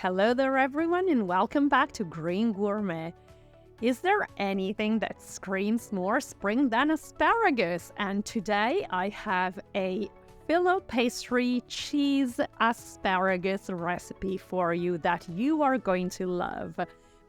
Hello there everyone and welcome back to Green Gourmet. Is there anything that screams more spring than asparagus? And today I have a filo pastry cheese asparagus recipe for you that you are going to love.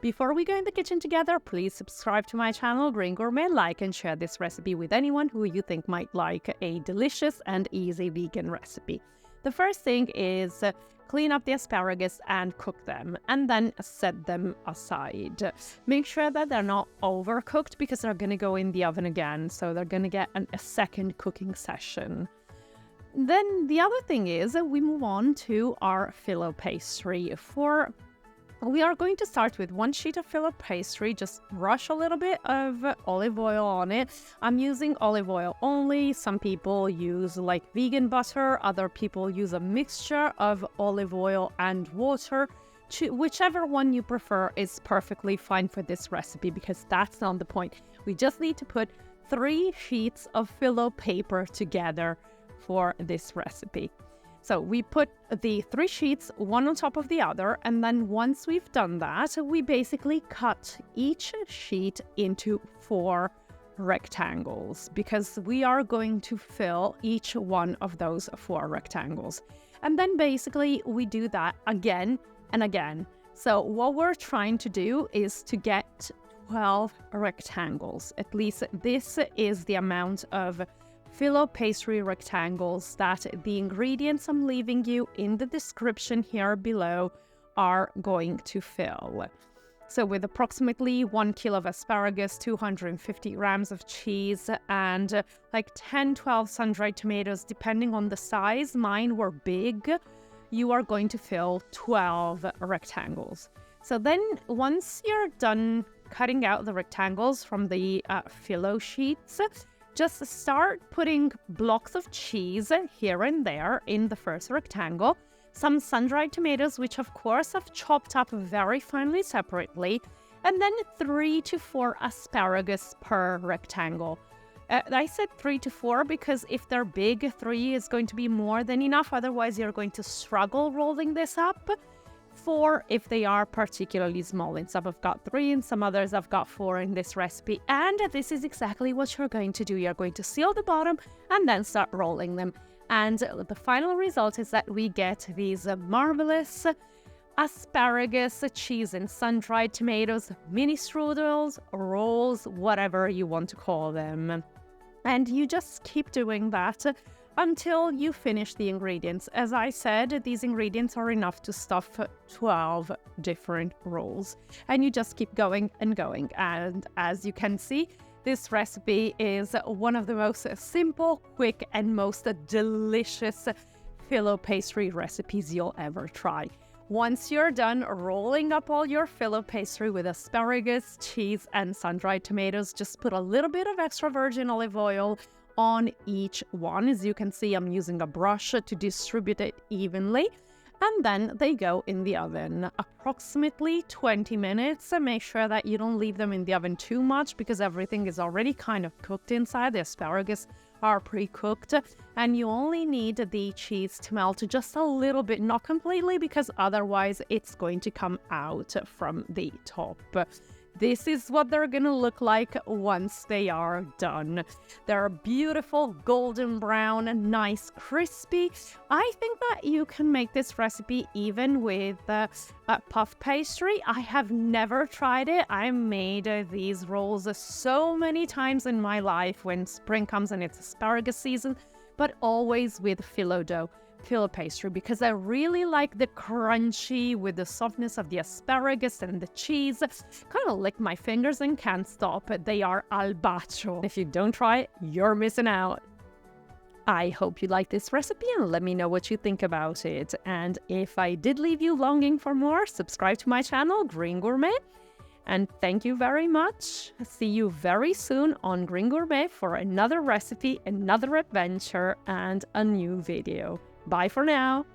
Before we go in the kitchen together, please subscribe to my channel Green Gourmet, like and share this recipe with anyone who you think might like a delicious and easy vegan recipe. The first thing is clean up the asparagus and cook them, and then set them aside. Make sure that they're not overcooked because they're going to go in the oven again, so they're going to get a second cooking session. Then the other thing is we move on to our filo pastry. We are going to start with one sheet of filo pastry. Just brush a little bit of olive oil on it. I'm using olive oil only. Some people use like vegan butter. Other people use a mixture of olive oil and water. Whichever one you prefer is perfectly fine for this recipe because that's not the point. We just need to put 3 sheets of filo paper together for this recipe. So we put the 3 sheets one on top of the other, and then once we've done that, we basically cut each sheet into 4 rectangles because we are going to fill each one of those 4 rectangles. And then basically we do that again and again. So what we're trying to do is to get 12 rectangles. At least this is the amount of filo pastry rectangles that the ingredients I'm leaving you in the description here below are going to fill. So with approximately 1 kilo of asparagus, 250 grams of cheese, and like 10-12 sun-dried tomatoes, depending on the size, mine were big, you are going to fill 12 rectangles. So then once you're done cutting out the rectangles from the filo sheets, just start putting blocks of cheese here and there in the first rectangle, some sun-dried tomatoes, which of course I've chopped up very finely separately, and then 3 to 4 asparagus per rectangle. I said 3 to 4 because if they're big, 3 is going to be more than enough, otherwise you're going to struggle rolling this up. 4 if they are particularly small. In some I've got 3, in some others I've got 4 in this recipe. And this is exactly what you're going to do. You're going to seal the bottom and then start rolling them. And the final result is that we get these marvelous asparagus, cheese and sun-dried tomatoes, mini strudels, rolls, whatever you want to call them. And you just keep doing that until you finish the ingredients. As I said, these ingredients are enough to stuff 12 different rolls. And you just keep going and going. And as you can see, this recipe is one of the most simple, quick, and most delicious filo pastry recipes you'll ever try. Once you're done rolling up all your filo pastry with asparagus, cheese, and sun-dried tomatoes, just put a little bit of extra virgin olive oil on each one. As you can see, I'm using a brush to distribute it evenly, and then they go in the oven approximately 20 minutes. Make sure that you don't leave them in the oven too much because everything is already kind of cooked inside. The asparagus are pre-cooked, and you only need the cheese to melt just a little bit, not completely, because otherwise it's going to come out from the top. This is what they're gonna look like once they are done. They're beautiful, golden brown, nice, crispy. I think that you can make this recipe even with puff pastry. I have never tried it. I made these rolls so many times in my life when spring comes and it's asparagus season, but always with filo pastry because I really like the crunchy with the softness of the asparagus and the cheese. Kind of lick my fingers and can't stop. They are al bacio. If you don't try it, you're missing out. I hope you like this recipe and let me know what you think about it. And if I did leave you longing for more, subscribe to my channel, Green Gourmet. And thank you very much. See you very soon on Green Gourmet for another recipe, another adventure, and a new video. Bye for now.